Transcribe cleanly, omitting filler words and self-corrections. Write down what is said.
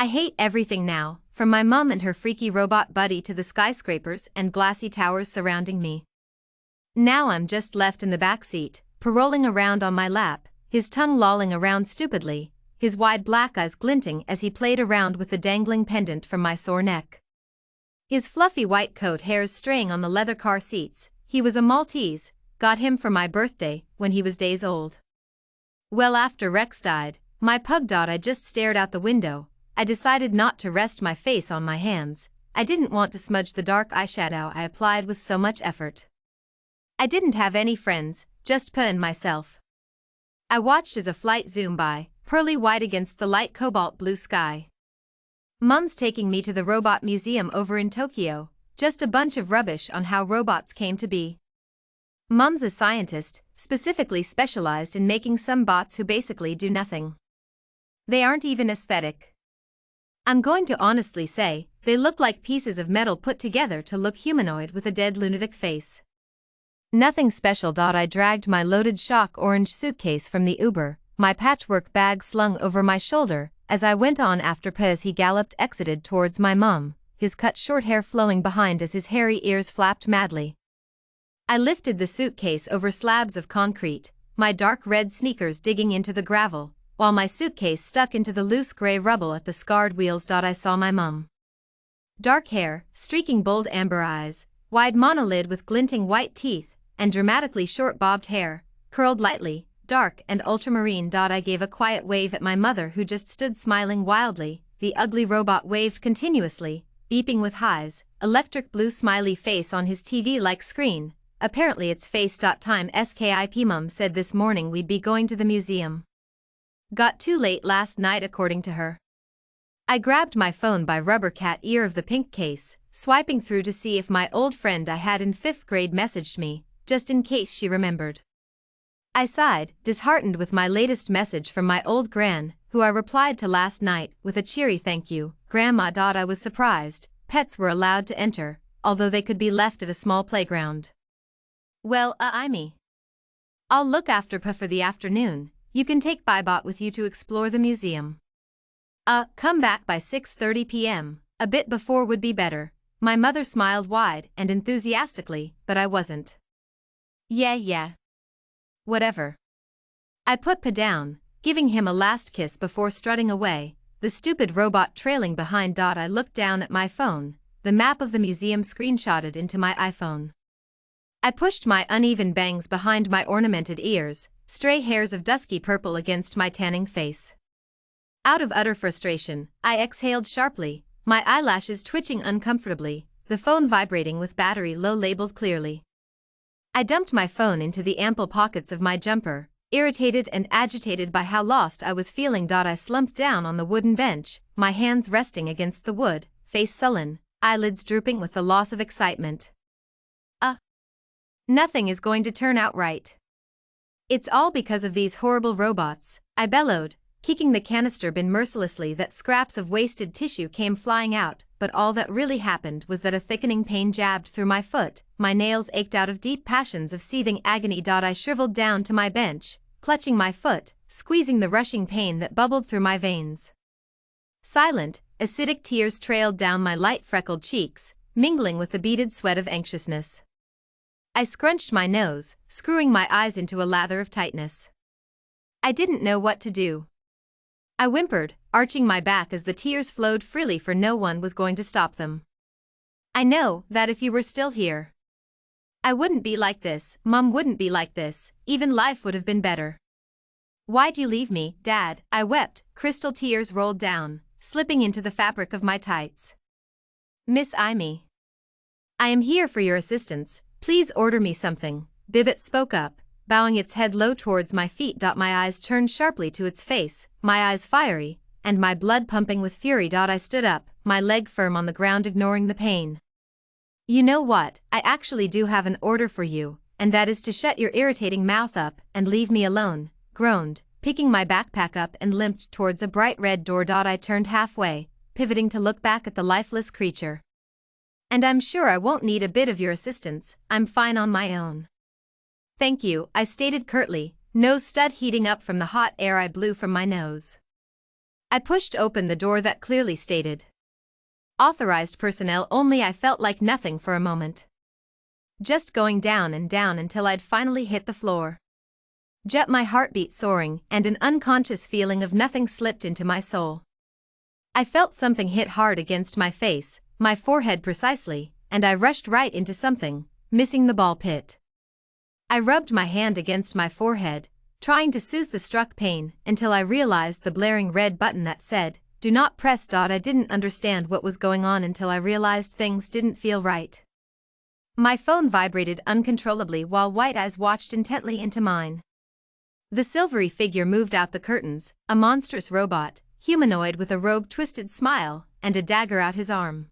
I hate everything now, from my mum and her freaky robot buddy to the skyscrapers and glassy towers surrounding me. Now I'm just left in the back seat, paroling around on my lap, his tongue lolling around stupidly, his wide black eyes glinting as he played around with the dangling pendant from my sore neck. His fluffy white coat hairs straying on the leather car seats. He was a Maltese, got him for my birthday when he was days old. Well, after Rex died, my pug I just stared out the window. I decided not to rest my face on my hands. I didn't want to smudge the dark eyeshadow I applied with so much effort. I didn't have any friends, just Pa and myself. I watched as a flight zoomed by, pearly white against the light cobalt blue sky. Mum's taking me to the robot museum over in Tokyo, just a bunch of rubbish on how robots came to be. Mum's a scientist, specifically specialized in making some bots who basically do nothing. They aren't even aesthetic. I'm going to honestly say, they look like pieces of metal put together to look humanoid with a dead lunatic face. Nothing special. I dragged my loaded shock orange suitcase from the Uber, my patchwork bag slung over my shoulder, as I went on after Pa as he galloped exited towards my mum, his cut short hair flowing behind as his hairy ears flapped madly. I lifted the suitcase over slabs of concrete, my dark red sneakers digging into the gravel, while my suitcase stuck into the loose gray rubble at the scarred wheels. I saw my mum. Dark hair, streaking bold amber eyes, wide monolid with glinting white teeth, and dramatically short bobbed hair, curled lightly, dark and ultramarine. I gave a quiet wave at my mother who just stood smiling wildly. The ugly robot waved continuously, beeping with highs, electric blue smiley face on his TV-like screen. Apparently it's face.time. Skip Mum said this morning we'd be going to the museum. Got too late last night according to her. I grabbed my phone by rubber cat ear of the pink case, swiping through to see if my old friend I had in 5th grade messaged me, just in case she remembered. I sighed, disheartened with my latest message from my old gran, who I replied to last night with a cheery thank you, Grandma. I was surprised, pets were allowed to enter, although they could be left at a small playground. Well, I'll look after Pa for the afternoon. You can take Bybot with you to explore the museum. Come back by 6:30 p.m., a bit before would be better. My mother smiled wide and enthusiastically, but I wasn't. Yeah. Whatever. I put Pa down, giving him a last kiss before strutting away, the stupid robot trailing behind. I looked down at my phone, the map of the museum screenshotted into my iPhone. I pushed my uneven bangs behind my ornamented ears, stray hairs of dusky purple against my tanning face. Out of utter frustration, I exhaled sharply, my eyelashes twitching uncomfortably, the phone vibrating with battery low labeled clearly. I dumped my phone into the ample pockets of my jumper, irritated and agitated by how lost I was feeling. I slumped down on the wooden bench, my hands resting against the wood, face sullen, eyelids drooping with the loss of excitement. Nothing is going to turn out right. It's all because of these horrible robots, I bellowed, kicking the canister bin mercilessly. That scraps of wasted tissue came flying out, but all that really happened was that a thickening pain jabbed through my foot, my nails ached out of deep passions of seething agony. I shriveled down to my bench, clutching my foot, squeezing the rushing pain that bubbled through my veins. Silent, acidic tears trailed down my light freckled cheeks, mingling with the beaded sweat of anxiousness. I scrunched my nose, screwing my eyes into a lather of tightness. I didn't know what to do. I whimpered, arching my back as the tears flowed freely, for no one was going to stop them. I know that if you were still here, I wouldn't be like this, Mum wouldn't be like this, even life would have been better. Why'd you leave me, Dad? I wept, crystal tears rolled down, slipping into the fabric of my tights. Miss Amy, I am here for your assistance. Please order me something, Bibbit spoke up, bowing its head low towards my feet. My eyes turned sharply to its face, my eyes fiery, and my blood pumping with fury. I stood up, my leg firm on the ground, ignoring the pain. You know what, I actually do have an order for you, and that is to shut your irritating mouth up and leave me alone, groaned, picking my backpack up and limped towards a bright red door. I turned halfway, pivoting to look back at the lifeless creature. And I'm sure I won't need a bit of your assistance, I'm fine on my own. Thank you, I stated curtly, nose stud heating up from the hot air I blew from my nose. I pushed open the door that clearly stated, "Authorized personnel only." I felt like nothing for a moment. Just going down and down until I'd finally hit the floor. My heartbeat soaring, and an unconscious feeling of nothing slipped into my soul. I felt something hit hard against my face, my forehead precisely, and I rushed right into something, missing the ball pit. I rubbed my hand against my forehead, trying to soothe the struck pain, until I realized the blaring red button that said, "Do not press." I didn't understand what was going on until I realized things didn't feel right. My phone vibrated uncontrollably while white eyes watched intently into mine. The silvery figure moved out the curtains, a monstrous robot, humanoid with a robe-twisted smile, and a dagger out his arm.